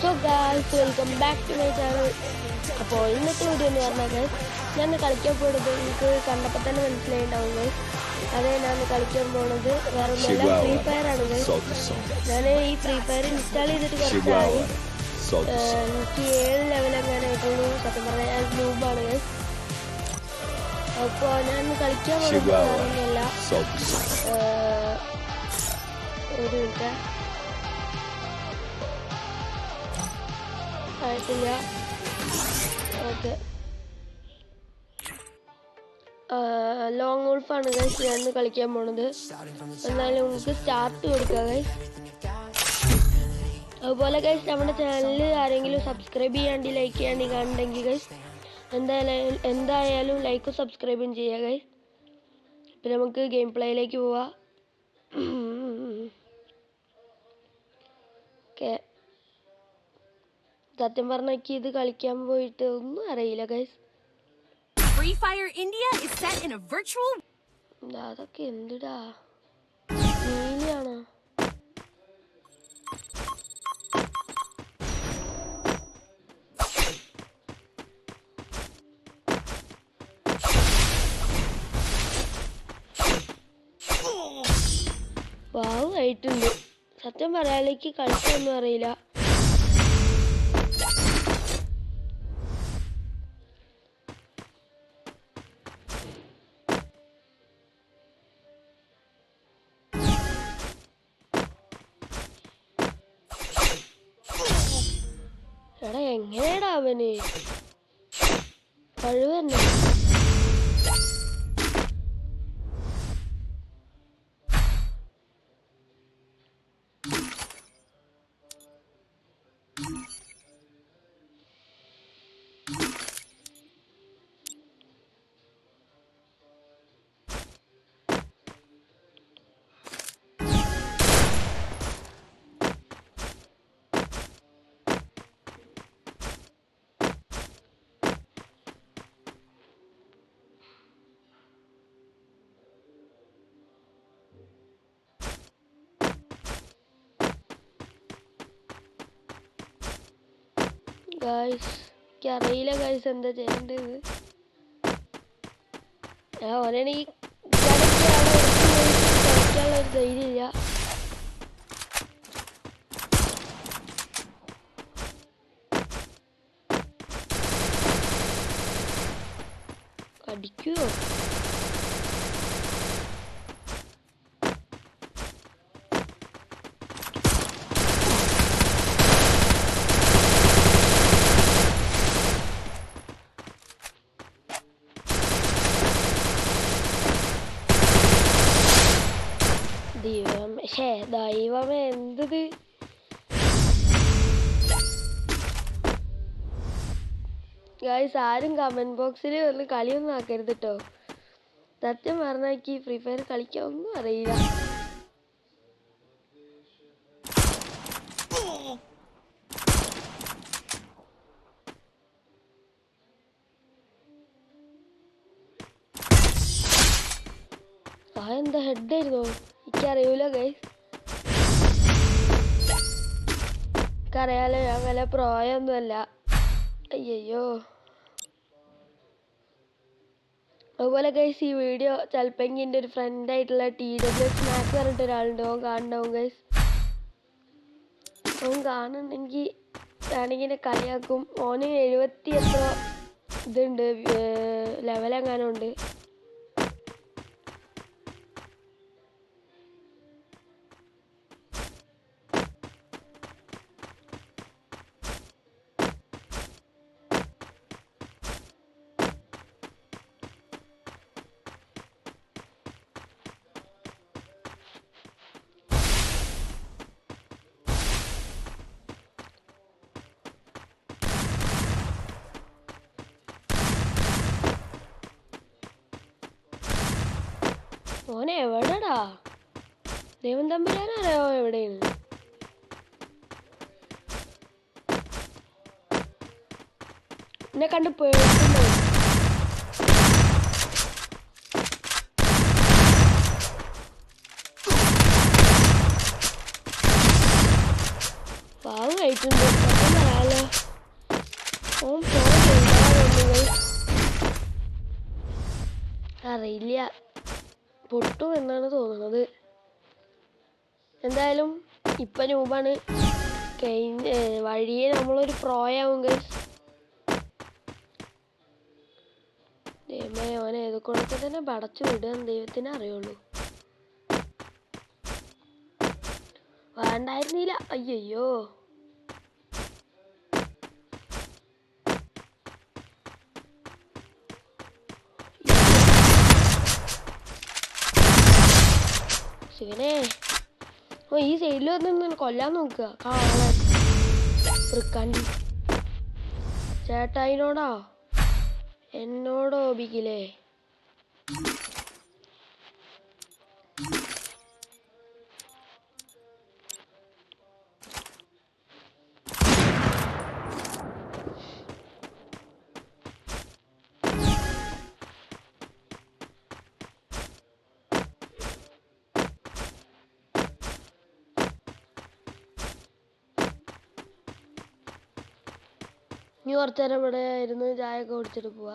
So guys, welcome back to my channel. അപ്പോൾ ഇന്നത്തെ video എന്ന് പറഞ്ഞാൽ ഞാൻ കളിക്കാൻ പോകുന്നത് നിങ്ങൾക്ക് കണ്ടപ്പോൾ തന്നെ മനസ്സിലായിട്ടുണ്ടാവും ഗൈസ്. അതെ, ഞാൻ കളിക്കാൻ പോകുന്നത് വേറെ ഒന്നുമല്ല, ഫ്രീ ഫയർ ആണ് ഗൈസ്. ഞാൻ ഈ ഫ്രീ ഫയർ ഇൻസ്റ്റാൾ ചെയ്തിട്ട് കുറച്ചായി. എനിക്ക് 7 ലെവൽ അങ്ങനെ ആയിട്ടുള്ളൂ. സത്യം പറഞ്ഞാൽ ഞാൻ ന്യൂബാണ് ഗൈസ്. അപ്പോൾ ഞാൻ കളിക്കാൻ പോകുന്നത് വേറെ ഒന്നുമല്ല, ഒരു മിനിറ്റ് ആയിട്ടില്ല. ഓക്കെ, ലോങ് വോൾഫാണ് ഗൈസ് ഞാൻ കളിക്കാൻ പോണത്. എന്നാലും നമുക്ക് സ്റ്റാർട്ട് കൊടുക്കാം ഗൈസ്. അതുപോലെ ഗൈസ് നമ്മുടെ ചാനൽ ആരെങ്കിലും സബ്സ്ക്രൈബ് ചെയ്യാണ്ടി ലൈക്ക് ചെയ്യാണ്ടി കാണുന്നുണ്ടെങ്കിൽ ഗൈസ് എന്തായാലും ലൈക്കും സബ്സ്ക്രൈബും ചെയ്യുക ഗൈസ്. പിന്നെ നമുക്ക് ഗെയിം പ്ലേയിലേക്ക് പോവാം. ഓക്കെ, സത്യം പറഞ്ഞാൽ ഇത് കളിക്കാൻ പോയിട്ട് ഒന്നും അറിയില്ല guys. Free Fire India is set in a virtual. അതൊക്കെ എന്തിടാ, നീലിയാണോ? വാവ് ആയിട്ടുണ്ട്. സത്യം പറയാലേക്ക് കളിക്കാനൊന്നും അറിയില്ല. എടാ എങ്ങനെയാടാ അവന് കഴിവ് തന്നെ. ഗൈസ് എനിക്കറിയില്ല ഗൈസ് എന്താ ചെയ്യേണ്ടത്. ഓനാണ് ഈ കളിക്കാനുള്ളൊരു ധൈര്യമില്ല. കടിക്കുവോ? ദൈവമേ എന്തത്. ഗൈസ് ആരും കമന്റ് ബോക്സിൽ ഒന്ന് കളിയൊന്നും ആക്കരുത് കേട്ടോ. സത്യം പറഞ്ഞാൽ ഫ്രീ ഫയർ കളിക്കാൻ ഒന്നും അറിയില്ല. എന്താ ഹെഡായിരുന്നോ? എനിക്കറിയൂല ഗൈസ്. എനിക്കറിയാലോ ഞാൻ വല്ല പ്രോയൊന്നുമല്ല. അയ്യോ. അതുപോലെ ഗൈസ് ഈ വീഡിയോ ചിലപ്പോൾ എൻ്റെ ഒരു ഫ്രണ്ടായിട്ടുള്ള TW സ്നാക്ക് പറഞ്ഞിട്ട് ഒരാളുണ്ട്. ഓൻ കാണണ്ടാവും ഗൈസ്. ഓൻ കാണുന്നുണ്ടെങ്കിൽ വേണമെങ്കിൽ എന്നെ കളിയാക്കും. ഓന് 70 എത്ര ഇതുണ്ട്, ലെവലെങ്ങാനും ഉണ്ട്. ഓനെ എവിടെടാ? ദൈവം തമ്പുരാനറിയോ എവിടെയാണ്? എന്നെ കണ്ട് പേടിക്കുന്നു. പാവം കഴിച്ചിട്ടുണ്ട്. അറിയില്ല, പൊട്ടും എന്നാണ് തോന്നുന്നത്. എന്തായാലും ഇപ്പം രൂപാണ് വഴിയെ നമ്മളൊരു പ്രോയാവും ഗൈസ്. ദൈവമേ, അവനെ ഏതൊക്കെ തന്നെ പടച്ചു വിടുകയെന്ന് ദൈവത്തിനെ അറിയുള്ളൂ. വേണ്ടായിരുന്നില്ല. അയ്യോ, ശിവനെ, ഈ സൈഡിൽ വന്ന് കൊല്ലാൻ നോക്കുക. കാണാൻ ചേട്ടായിനോടാ എന്നോട് ഓപിക്കില്ലേ? ഇനി കുറച്ചു നേരം ഇവിടെ ഇരുന്ന് ചായ ഒക്കെ കുടിച്ചിട്ട് പോവാ.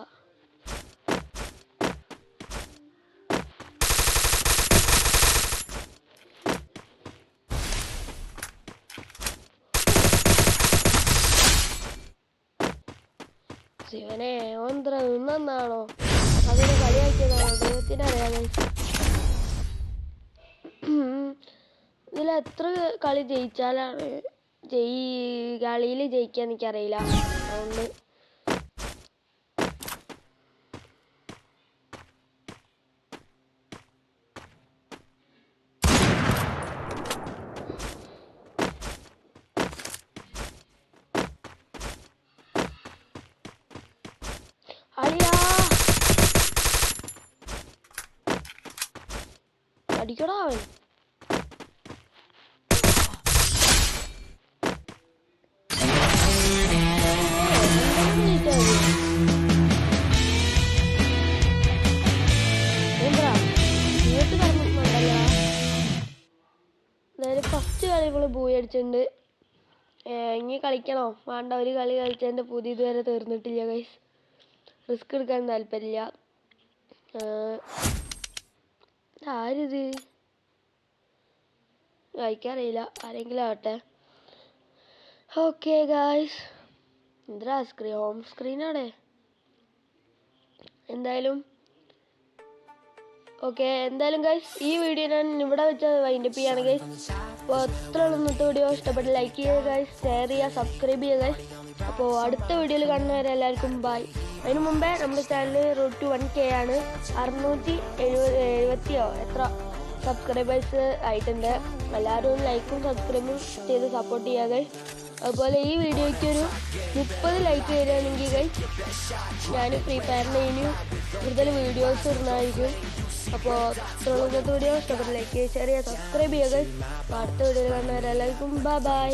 ശിവനെ, ഓന്ത്ര നിന്നാണോ അതിനെ കളിയാക്കിയതാണോ ദൈവത്തിനറിയാമേ. ഇതിലെത്ര കളി ജയിച്ചാലാണ് കളിയിൽ ജയിക്കാൻ എനിക്കറിയില്ല. അതുകൊണ്ട് അടിക്കടാ അവൻ. എന്തായാലും ഫസ്റ്റ് കളി നമ്മൾ ബൂയി അടിച്ചിട്ടുണ്ട്. ഇനി കളിക്കണോ വേണ്ട? ഒരു കളി കളിച്ചതിൻ്റെ പുതിയ ഇതുവരെ തീർന്നിട്ടില്ല ഗൈസ്. റിസ്ക് എടുക്കാൻ താല്പര്യമില്ല. ആരിത് വായിക്കാറിയില്ല, ആരെങ്കിലും ആവട്ടെ. ഓക്കെ ഗൈസ്, എന്താ ഹോം സ്ക്രീനാടെ. എന്തായാലും ഓക്കെ, എന്തായാലും ഗൈസ് ഈ വീഡിയോ ഞാൻ ഇവിടെ വെച്ച് വൈൻഡപ്പ് ചെയ്യാണ് ഗൈസ്. അപ്പോൾ അത്ര ഇന്നത്തെ വീഡിയോ ഇഷ്ടപ്പെട്ട് ലൈക്ക് ചെയ്യുക ഗൈസ്, ഷെയർ ചെയ്യുക, സബ്സ്ക്രൈബ് ചെയ്യുക ഗൈസ്. അപ്പോൾ അടുത്ത വീഡിയോയിൽ കാണുന്നവരെ എല്ലാവർക്കും ബൈ. അതിന് മുമ്പേ നമ്മുടെ ചാനൽ റോഡ് ടു 1K ആണ്. 670 എത്ര സബ്സ്ക്രൈബേഴ്സ് ആയിട്ടുണ്ട്. എല്ലാവരും ലൈക്കും സബ്സ്ക്രൈബും ചെയ്ത് സപ്പോർട്ട് ചെയ്യുക ഗൈസ്. അതുപോലെ ഈ വീഡിയോയ്ക്ക് ഒരു 30 ലൈക്ക് വരികയാണെങ്കിൽ ഗൈസ് ഞാൻ ഫ്രീ ഫയറിൻ്റെ ഇനിയും കൂടുതൽ വീഡിയോസ് ഇടുന്നതായിരിക്കും. അപ്പോൾ ഇന്നത്തെ വീഡിയോ ഇഷ്ടപ്പെട്ട ലൈക്ക് ചെയ്യുക, ഷെയർ ചെയ്യുക, സബ്സ്ക്രൈബ് ചെയ്യുക ഗൈസ്. അപ്പോൾ അടുത്ത വീഡിയോയിൽ കാണുന്നവരെ എല്ലാവർക്കും ബൈ.